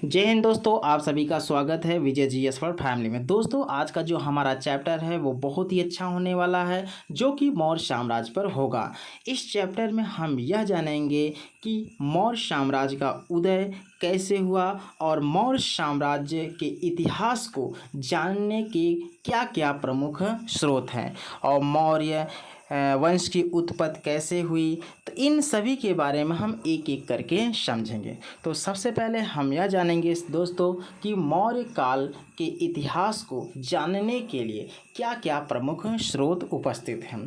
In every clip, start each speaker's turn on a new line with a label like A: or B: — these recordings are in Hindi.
A: जय हिंद दोस्तों, आप सभी का स्वागत है Vijay G S for family में। दोस्तों, आज का जो हमारा चैप्टर है वो बहुत ही अच्छा होने वाला है, जो कि मौर्य साम्राज्य पर होगा। इस चैप्टर में हम यह जानेंगे कि मौर्य साम्राज्य का उदय कैसे हुआ और मौर्य साम्राज्य के इतिहास को जानने के क्या क्या प्रमुख स्रोत हैं और मौर्य वंश की उत्पत्ति कैसे हुई, तो इन सभी के बारे में हम एक एक करके समझेंगे। तो सबसे पहले हम यह जानेंगे दोस्तों कि मौर्य काल के इतिहास को जानने के लिए क्या क्या प्रमुख स्रोत उपस्थित हैं।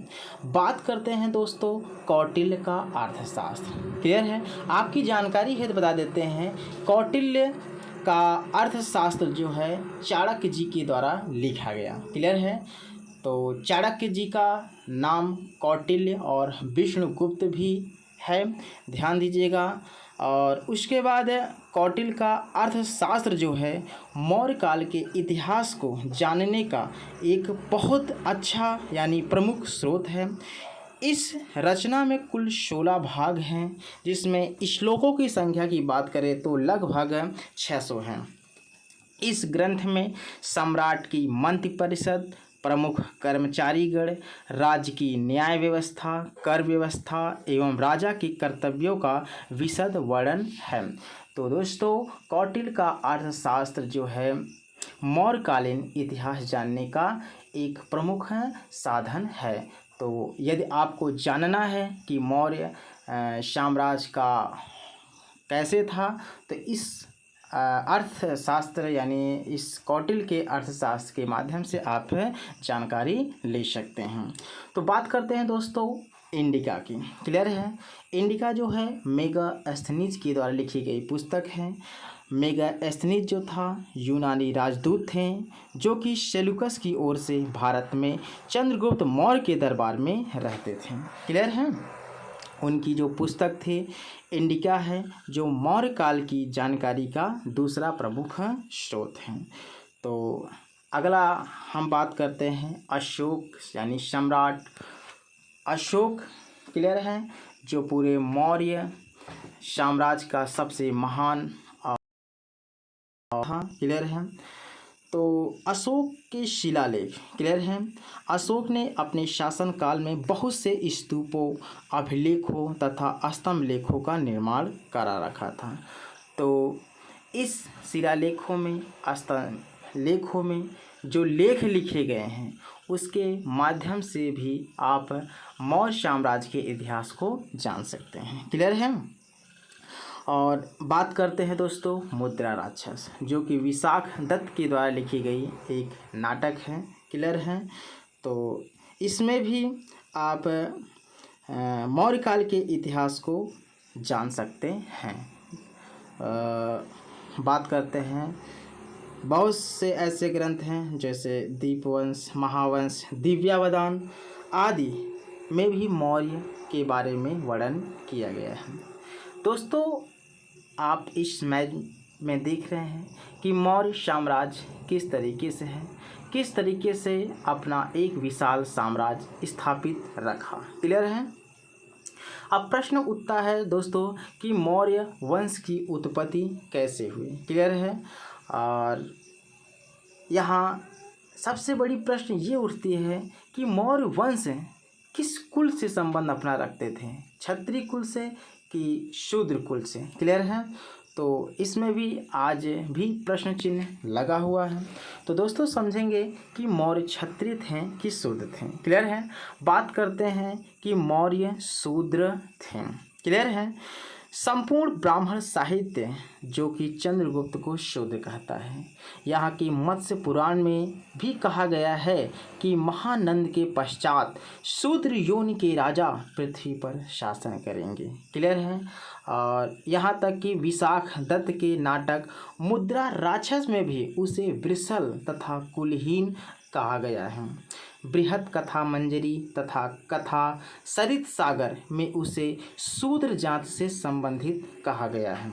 A: बात करते हैं दोस्तों कौटिल्य का अर्थशास्त्र। क्लियर है? आपकी जानकारी हेतु बता देते हैं, कौटिल्य का अर्थशास्त्र जो है चाणक्य जी के द्वारा लिखा गया। क्लियर है? तो चाणक्य जी का नाम कौटिल्य और विष्णुगुप्त भी है, ध्यान दीजिएगा। और उसके बाद कौटिल्य का अर्थशास्त्र जो है मौर्य काल के इतिहास को जानने का एक बहुत अच्छा यानी प्रमुख स्रोत है। इस रचना में कुल 16 भाग हैं, जिसमें श्लोकों की संख्या की बात करें तो लगभग 600 हैं। इस ग्रंथ में सम्राट की मंत्रिपरिषद, प्रमुख कर्मचारीगण, राज्य की न्याय व्यवस्था, कर व्यवस्था एवं राजा के कर्तव्यों का विशद वर्णन है। तो दोस्तों, कौटिल्य का अर्थशास्त्र जो है मौर्यकालीन इतिहास जानने का एक प्रमुख साधन है। तो यदि आपको जानना है कि मौर्य साम्राज्य का कैसे था, तो इस अर्थशास्त्र यानी इस कौटिल्य के अर्थशास्त्र के माध्यम से आप जानकारी ले सकते हैं। तो बात करते हैं दोस्तों इंडिका की। क्लियर है? इंडिका जो है मेगास्थनीज के द्वारा लिखी गई पुस्तक है। मेगास्थनीज जो था यूनानी राजदूत थे, जो कि सेल्यूकस की ओर से भारत में चंद्रगुप्त मौर्य के दरबार में रहते थे। क्लियर है? उनकी जो पुस्तक थी इंडिका है, जो मौर्य काल की जानकारी का दूसरा प्रमुख स्रोत है। तो अगला हम बात करते हैं अशोक यानी सम्राट अशोक। क्लियर है? जो पूरे मौर्य साम्राज्य का सबसे महान हाँ। क्लियर है? तो अशोक के शिलालेख। क्लियर है? अशोक ने अपने शासनकाल में बहुत से स्तूपों, अभिलेखों तथा स्तंभ लेखों का निर्माण करा रखा था। तो इस शिलालेखों में, स्तंभ लेखों में जो लेख लिखे गए हैं, उसके माध्यम से भी आप मौर्य साम्राज्य के इतिहास को जान सकते हैं। क्लियर है? और बात करते हैं दोस्तों मुद्रा राक्षस, जो कि विशाख दत्त के द्वारा लिखी गई एक नाटक है। क्लियर है? तो इसमें भी आप मौर्य काल के इतिहास को जान सकते हैं। बात करते हैं बहुत से ऐसे ग्रंथ हैं जैसे दीपवंश, महावंश, दिव्यावदान आदि में भी मौर्य के बारे में वर्णन किया गया है। दोस्तों, आप इस मैच में देख रहे हैं कि मौर्य साम्राज्य किस तरीके से है, किस तरीके से अपना एक विशाल साम्राज्य स्थापित रखा। क्लियर है? अब प्रश्न उठता है दोस्तों कि मौर्य वंश की उत्पत्ति कैसे हुई। क्लियर है? और यहाँ सबसे बड़ी प्रश्न ये उठती है कि मौर्य वंश किस कुल से संबंध अपना रखते थे, क्षत्रिय कुल से कि शूद्र कुल से। क्लियर है? तो इसमें भी आज भी प्रश्न चिन्ह लगा हुआ है। तो दोस्तों समझेंगे कि मौर्य क्षत्रिय थे कि शूद्र थे। क्लियर है? बात करते हैं कि मौर्य शूद्र थे। क्लियर है? संपूर्ण ब्राह्मण साहित्य जो कि चंद्रगुप्त को शूद्र कहता है। यहाँ की मत्स्य पुराण में भी कहा गया है कि महानंद के पश्चात शूद्र योनि के राजा पृथ्वी पर शासन करेंगे। क्लियर है? और यहाँ तक कि विशाख दत्त के नाटक मुद्रा राक्षस में भी उसे वृषल तथा कुलहीन कहा गया है। बृहत कथा मंजरी तथा कथा सरित सागर में उसे शूद्र जात से संबंधित कहा गया है।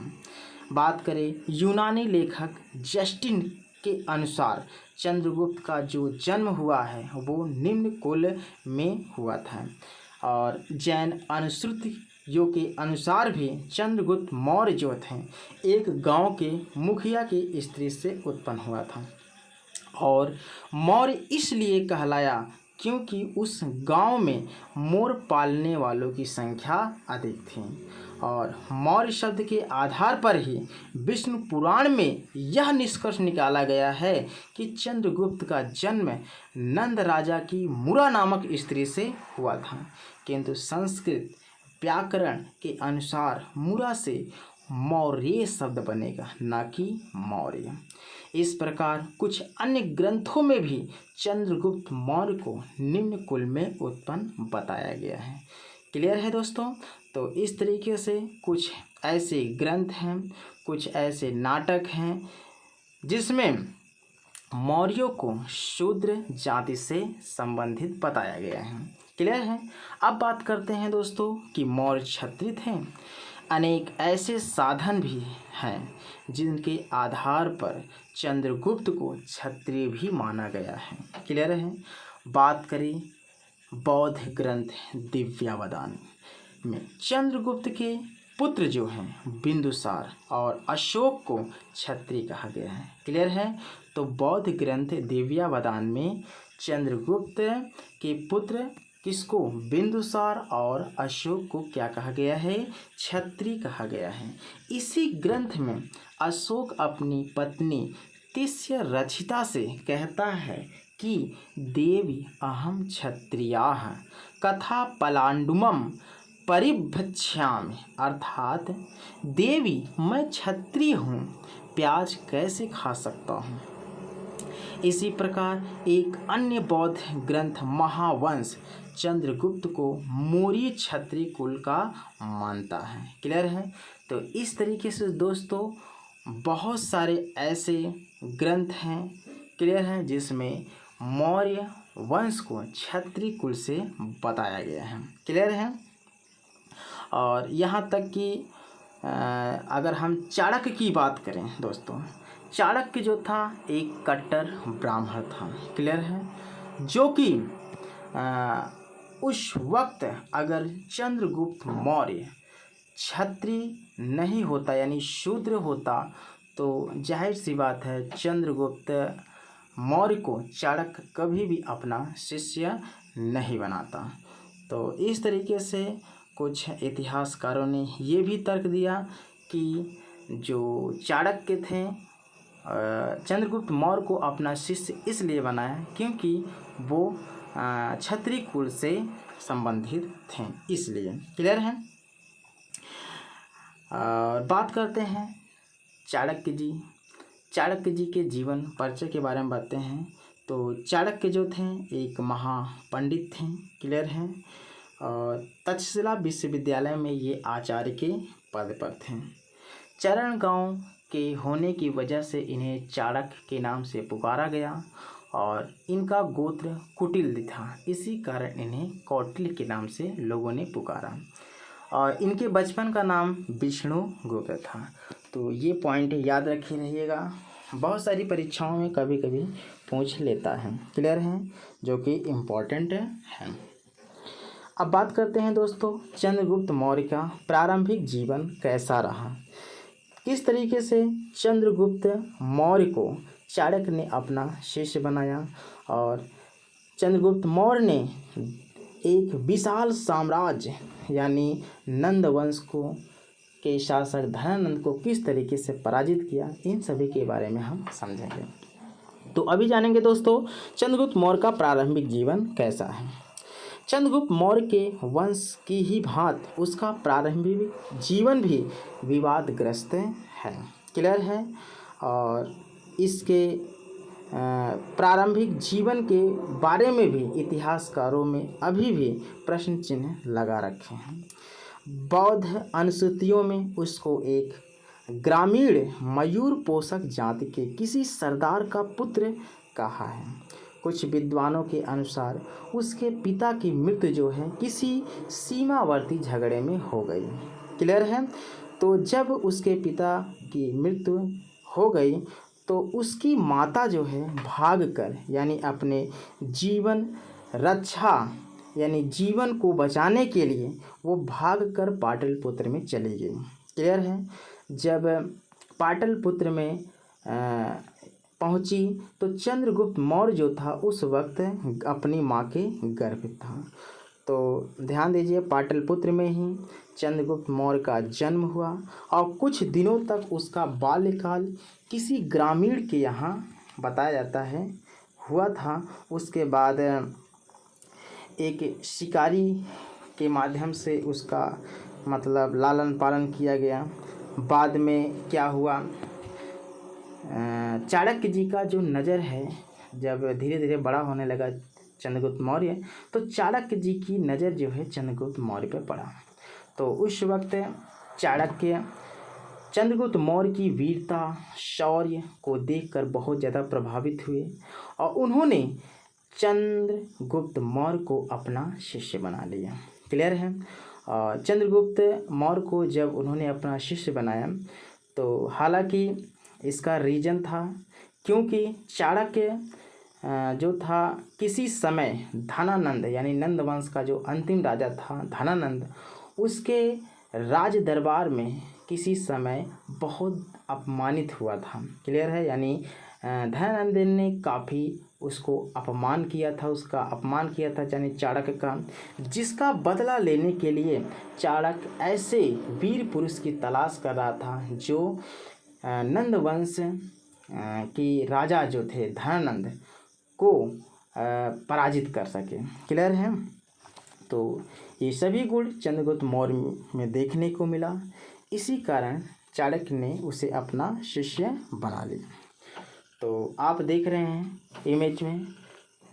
A: बात करें यूनानी लेखक जस्टिन के अनुसार चंद्रगुप्त का जो जन्म हुआ है वो निम्न कुल में हुआ था। और जैन अनुश्रुति के अनुसार भी चंद्रगुप्त मौर्य जो थे एक गांव के मुखिया की स्त्री से उत्पन्न हुआ था और मौर्य इसलिए कहलाया क्योंकि उस गांव में मोर पालने वालों की संख्या अधिक थी। और मौर्य शब्द के आधार पर ही विष्णु पुराण में यह निष्कर्ष निकाला गया है कि चंद्रगुप्त का जन्म नंद राजा की मुरा नामक स्त्री से हुआ था, किंतु संस्कृत व्याकरण के अनुसार मुरा से मौर्य शब्द बनेगा, न कि मौर्य। इस प्रकार कुछ अन्य ग्रंथों में भी चंद्रगुप्त मौर्य को निम्न कुल में उत्पन्न बताया गया है। क्लियर है दोस्तों? तो इस तरीके से कुछ ऐसे ग्रंथ हैं, कुछ ऐसे नाटक हैं जिसमें मौर्यों को शूद्र जाति से संबंधित बताया गया है। क्लियर है? अब बात करते हैं दोस्तों कि मौर्य क्षत्रिय थे। अनेक ऐसे साधन भी हैं जिनके आधार पर चंद्रगुप्त को क्षत्रिय भी माना गया है। क्लियर है? बात करें बौद्ध ग्रंथ दिव्यावदान में चंद्रगुप्त के पुत्र जो हैं बिंदुसार और अशोक को क्षत्रिय कहा गया है। क्लियर है? तो बौद्ध ग्रंथ दिव्यावदान में चंद्रगुप्त के पुत्र किसको, बिंदुसार और अशोक को क्या कहा गया है, क्षत्रिय कहा गया है। इसी ग्रंथ में अशोक अपनी पत्नी तिस्य रचिता से कहता है कि देवी अहम क्षत्रियाः कथा पलांडुमम परिभक्ष्यामि, अर्थात देवी मैं क्षत्रिय हूँ, प्याज कैसे खा सकता हूँ। इसी प्रकार एक अन्य बौद्ध ग्रंथ महावंश चंद्रगुप्त को मौर्य क्षत्रिय कुल का मानता है। क्लियर है? तो इस तरीके से दोस्तों बहुत सारे ऐसे ग्रंथ हैं, क्लियर है, जिसमें मौर्य वंश को क्षत्रिय कुल से बताया गया है। क्लियर है? और यहाँ तक कि अगर हम चाणक्य की बात करें दोस्तों, चाणक्य जो था एक कट्टर ब्राह्मण था। क्लियर है? जो कि उस वक्त अगर चंद्रगुप्त मौर्य क्षत्रिय नहीं होता यानी शूद्र होता तो जाहिर सी बात है चंद्रगुप्त मौर्य को चाणक्य कभी भी अपना शिष्य नहीं बनाता। तो इस तरीके से कुछ इतिहासकारों ने ये भी तर्क दिया कि जो चाणक्य थे चंद्रगुप्त मौर्य को अपना शिष्य इसलिए बनाया क्योंकि वो क्षत्रिय कुल से संबंधित थे, इसलिए। क्लियर है? बात करते हैं चाणक्य जी के जीवन परिचय के बारे में बताते हैं। तो चाणक्य जो थे एक महापंडित थे। क्लियर है? और तक्षशिला विश्वविद्यालय में ये आचार्य के पद पर थे। चरण गांव के होने की वजह से इन्हें चाणक्य के नाम से पुकारा गया और इनका गोत्र कुटिल था, इसी कारण इन्हें कौटिल्य के नाम से लोगों ने पुकारा। और इनके बचपन का नाम विष्णु गुप्त था। तो ये पॉइंट याद रखे रहिएगा, बहुत सारी परीक्षाओं में कभी कभी पूछ लेता है। क्लियर है? जो कि इम्पोर्टेंट है। अब बात करते हैं दोस्तों चंद्रगुप्त मौर्य का प्रारंभिक जीवन कैसा रहा, किस तरीके से चंद्रगुप्त मौर्य को चाणक्य ने अपना शिष्य बनाया और चंद्रगुप्त मौर्य ने एक विशाल साम्राज्य यानी नंद वंश को के शासक धनानंद को किस तरीके से पराजित किया, इन सभी के बारे में हम समझेंगे। तो अभी जानेंगे दोस्तों चंद्रगुप्त मौर्य का प्रारंभिक जीवन कैसा है। चंद्रगुप्त मौर्य के वंश की ही भांति उसका प्रारंभिक जीवन भी विवादग्रस्त है। क्लियर है? और इसके प्रारंभिक जीवन के बारे में भी इतिहासकारों में अभी भी प्रश्न चिन्ह लगा रखे हैं। बौद्ध अनुसूतियों में उसको एक ग्रामीण मयूर पोषक जाति के किसी सरदार का पुत्र कहा है। कुछ विद्वानों के अनुसार उसके पिता की मृत्यु जो है किसी सीमावर्ती झगड़े में हो गई। क्लियर है? तो जब उसके पिता की मृत्यु हो गई तो उसकी माता जो है भागकर यानी अपने जीवन रक्षा यानी जीवन को बचाने के लिए वो भागकर पाटलिपुत्र में चली गई। क्लियर है। जब पाटलिपुत्र में पहुंची तो चंद्रगुप्त मौर्य जो था उस वक्त अपनी माँ के गर्भ था। तो ध्यान दीजिए, पाटलिपुत्र में ही चंद्रगुप्त मौर्य का जन्म हुआ और कुछ दिनों तक उसका बाल्यकाल किसी ग्रामीण के यहाँ बताया जाता है हुआ था। उसके बाद एक शिकारी के माध्यम से उसका मतलब लालन पालन किया गया। बाद में क्या हुआ, चाणक्य जी का जो नज़र है, जब धीरे धीरे बड़ा होने लगा चंद्रगुप्त मौर्य, तो चाणक्य जी की नज़र जो है चंद्रगुप्त मौर्य पर पड़ा। तो उस वक्त चाणक्य चंद्रगुप्त मौर्य की वीरता शौर्य को देखकर बहुत ज़्यादा प्रभावित हुए और उन्होंने चंद्रगुप्त मौर्य को अपना शिष्य बना लिया। क्लियर है। और चंद्रगुप्त मौर्य को जब उन्होंने अपना शिष्य बनाया तो हालांकि इसका रीज़न था क्योंकि चाणक्य जो था किसी समय धनानंद यानी नंद वंश का जो अंतिम राजा था धनानंद, उसके राज दरबार में किसी समय बहुत अपमानित हुआ था। क्लियर है। यानी धनानंद ने काफ़ी उसको अपमान किया था, उसका अपमान किया था यानी चाणक्य का, जिसका बदला लेने के लिए चाणक्य ऐसे वीर पुरुष की तलाश कर रहा था जो नंद वंश की राजा जो थे धनानंद को पराजित कर सके। क्लियर है। तो ये सभी गुण चंद्रगुप्त मौर्य में देखने को मिला, इसी कारण चाणक्य ने उसे अपना शिष्य बना लिया। तो आप देख रहे हैं इमेज में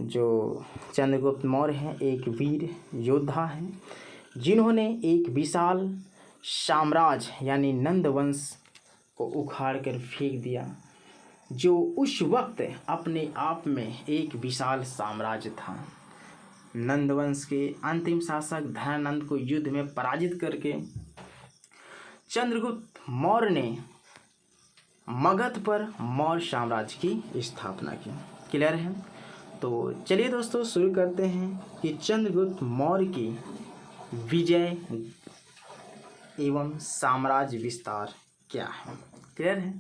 A: जो चंद्रगुप्त मौर्य हैं एक वीर योद्धा हैं जिन्होंने एक विशाल साम्राज्य यानी नंद वंश को उखाड़ कर फेंक दिया, जो उस वक्त अपने आप में एक विशाल साम्राज्य था। नंदवंश के अंतिम शासक धनानंद को युद्ध में पराजित करके चंद्रगुप्त मौर्य ने मगध पर मौर्य साम्राज्य की स्थापना की। क्लियर है। तो चलिए दोस्तों शुरू करते हैं कि चंद्रगुप्त मौर्य की विजय एवं साम्राज्य विस्तार क्या है। क्लियर है।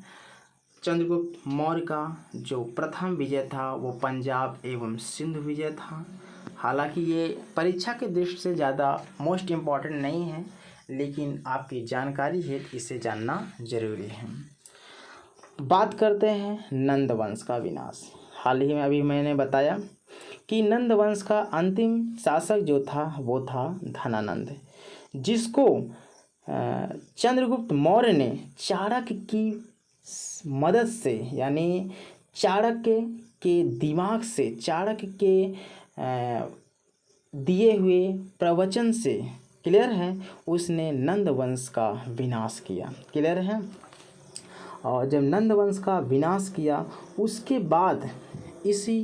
A: चंद्रगुप्त मौर्य का जो प्रथम विजय था वो पंजाब एवं सिंधु विजय था। हालांकि ये परीक्षा के दृष्टि से ज़्यादा मोस्ट इम्पॉर्टेंट नहीं है, लेकिन आपकी जानकारी है इसे जानना जरूरी है। बात करते हैं नंद वंश का विनाश। हाल ही में अभी मैंने बताया कि नंद वंश का अंतिम शासक जो था वो था धनानंद, जिसको चंद्रगुप्त मौर्य ने चाणक्य की मदद से यानी चाणक्य के दिमाग से चाणक्य के दिए हुए प्रवचन से, क्लियर है, उसने नंद वंश का विनाश किया। क्लियर है। और जब नंद वंश का विनाश किया उसके बाद इसी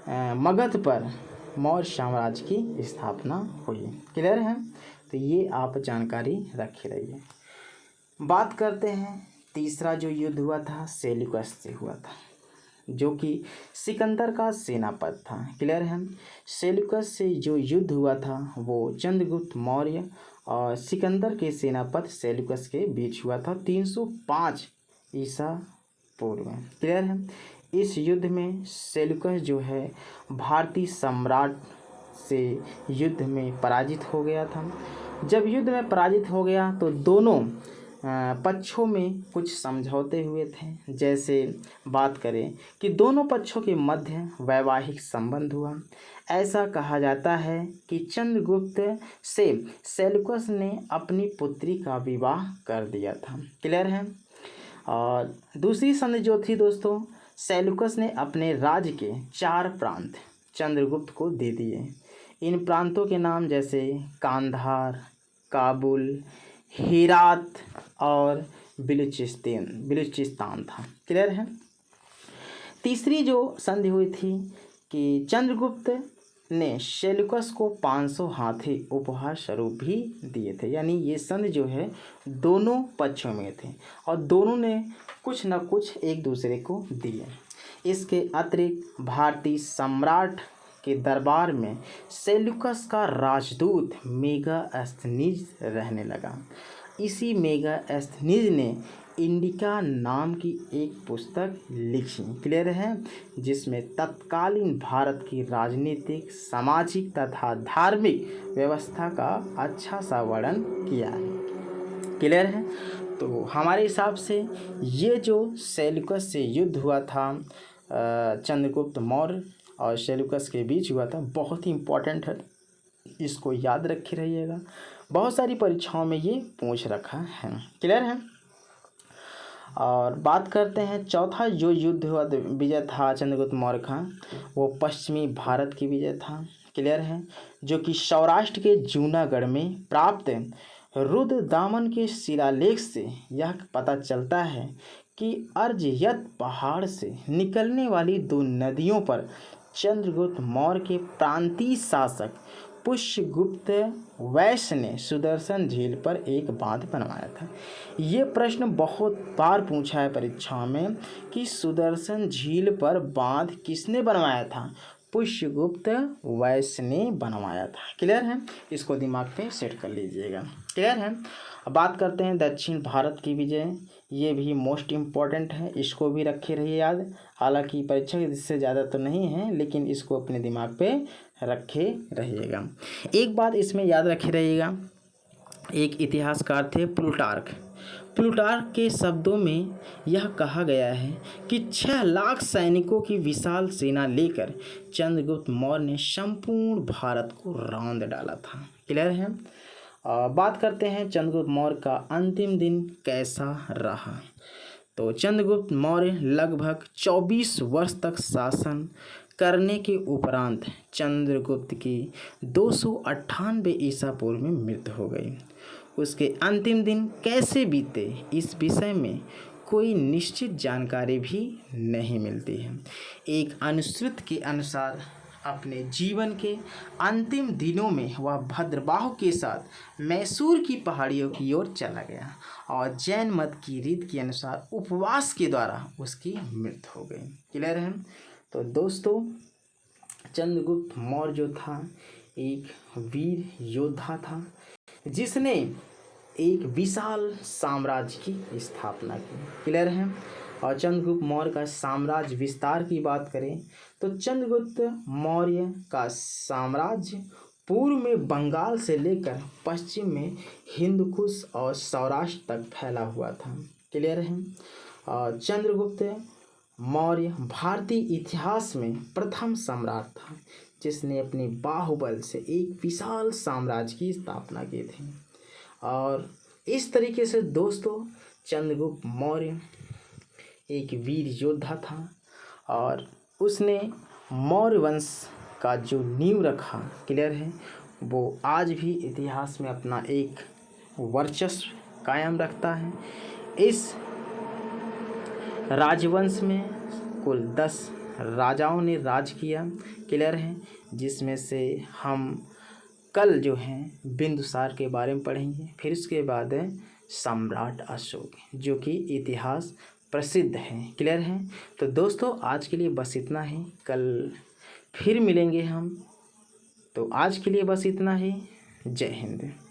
A: मगध पर मौर्य साम्राज्य की स्थापना हुई। क्लियर है। तो ये आप जानकारी रखे रहिए। बात करते हैं तीसरा जो युद्ध हुआ था सेल्यूकस से हुआ था, जो कि सिकंदर का सेनापति था। क्लियर है। सेल्यूकस से जो युद्ध हुआ था वो चंद्रगुप्त मौर्य और सिकंदर के सेनापति सेल्यूकस के बीच हुआ था 305 ईसा पूर्व में। क्लियर है। इस युद्ध में सेल्यूकस जो है भारतीय सम्राट से युद्ध में पराजित हो गया था। जब युद्ध में पराजित हो गया तो दोनों पक्षों में कुछ समझौते हुए थे। जैसे बात करें कि दोनों पक्षों के मध्य वैवाहिक संबंध हुआ। ऐसा कहा जाता है कि चंद्रगुप्त से सेल्यूकस ने अपनी पुत्री का विवाह कर दिया था। क्लियर है। और दूसरी संधि जो थी दोस्तों, सेल्यूकस ने अपने राज्य के 4 प्रांत चंद्रगुप्त को दे दिए। इन प्रांतों के नाम जैसे कांधार, काबुल, हेरात और बिलूचिस्तान था। क्लियर है। तीसरी जो संधि हुई थी कि चंद्रगुप्त ने सेल्यूकस को 500 हाथी उपहार स्वरूप भी दिए थे। यानी ये संधि जो है दोनों पक्षों में थे और दोनों ने कुछ न कुछ एक दूसरे को दिए। इसके अतिरिक्त भारतीय सम्राट के दरबार में सेल्यूकस का राजदूत मेगास्थनीज रहने लगा। इसी मेगास्थनीज ने इंडिका नाम की एक पुस्तक लिखी, क्लियर है, जिसमें तत्कालीन भारत की राजनीतिक, सामाजिक तथा धार्मिक व्यवस्था का अच्छा सा वर्णन किया है, क्लियर है। तो हमारे हिसाब से ये जो सेल्यूकस से युद्ध हुआ था चंद्रगुप्त मौर्य और सेल्यूकस के बीच हुआ था, बहुत ही इम्पोर्टेंट है, इसको याद रखे रहिएगा। बहुत सारी परीक्षाओं में ये पूछ रखा है, क्लियर है। और बात करते हैं चौथा जो युद्ध हुआ विजय था चंद्रगुप्त मौर्य का, वो पश्चिमी भारत की विजय था, क्लियर है, जो कि सौराष्ट्र के जूनागढ़ में प्राप्त रुद्रदामन के शिलालेख से यह पता चलता है कि अर्जयत पहाड़ से निकलने वाली दो नदियों पर चंद्रगुप्त मौर्य के प्रांतीय शासक पुष्यगुप्त वैश्य ने सुदर्शन झील पर एक बांध बनवाया था। ये प्रश्न बहुत बार पूछा है परीक्षाओं में कि सुदर्शन झील पर बांध किसने बनवाया था? पुष्यगुप्त वैश्य ने बनवाया था, क्लियर है, इसको दिमाग पे सेट कर लीजिएगा, क्लियर है। अब बात करते हैं दक्षिण भारत की विजय, ये भी मोस्ट इम्पॉर्टेंट है, इसको भी रखे रहिए याद। हालांकि परीक्षा इससे ज़्यादा तो नहीं है, लेकिन इसको अपने दिमाग पे रखे रहिएगा। एक बात इसमें याद रखे रहिएगा, एक इतिहासकार थे प्लूटार्क। प्लूटार्क के शब्दों में यह कहा गया है कि 6 लाख सैनिकों की विशाल सेना लेकर चंद्रगुप्त मौर्य ने संपूर्ण भारत को रौंद डाला था, क्लियर है। बात करते हैं चंद्रगुप्त मौर्य का अंतिम दिन कैसा रहा। तो चंद्रगुप्त मौर्य लगभग 24 वर्ष तक शासन करने के उपरांत चंद्रगुप्त की 298 ईसा पूर्व में मृत्यु हो गई। उसके अंतिम दिन कैसे बीते इस विषय में कोई निश्चित जानकारी भी नहीं मिलती है। एक अनुश्रुत के अनुसार अपने जीवन के अंतिम दिनों में वह भद्रबाहु के साथ मैसूर की पहाड़ियों की ओर चला गया और जैन मत की रीत के अनुसार उपवास के द्वारा उसकी मृत्यु हो गई, क्लियर है। तो दोस्तों चंद्रगुप्त मौर्य जो था एक वीर योद्धा था, जिसने एक विशाल साम्राज्य की स्थापना की, क्लियर है। और चंद्रगुप्त मौर्य का साम्राज्य विस्तार की बात करें तो चंद्रगुप्त मौर्य का साम्राज्य पूर्व में बंगाल से लेकर पश्चिम में हिंदकुश और सौराष्ट्र तक फैला हुआ था, क्लियर है। और चंद्रगुप्त मौर्य भारतीय इतिहास में प्रथम सम्राट था जिसने अपने बाहुबल से एक विशाल साम्राज्य की स्थापना की थी। और इस तरीके से दोस्तों चंद्रगुप्त मौर्य एक वीर योद्धा था और उसने मौर्य वंश का जो नींव रखा, क्लियर है, वो आज भी इतिहास में अपना एक वर्चस्व कायम रखता है। इस राजवंश में कुल 10 राजाओं ने राज किया, क्लियर है, जिसमें से हम कल जो हैं बिंदुसार के बारे में पढ़ेंगे। फिर उसके बाद है सम्राट अशोक, जो कि इतिहास प्रसिद्ध है, क्लियर है। तो दोस्तों आज के लिए बस इतना ही, कल फिर मिलेंगे हम। तो आज के लिए बस इतना ही, जय हिंद।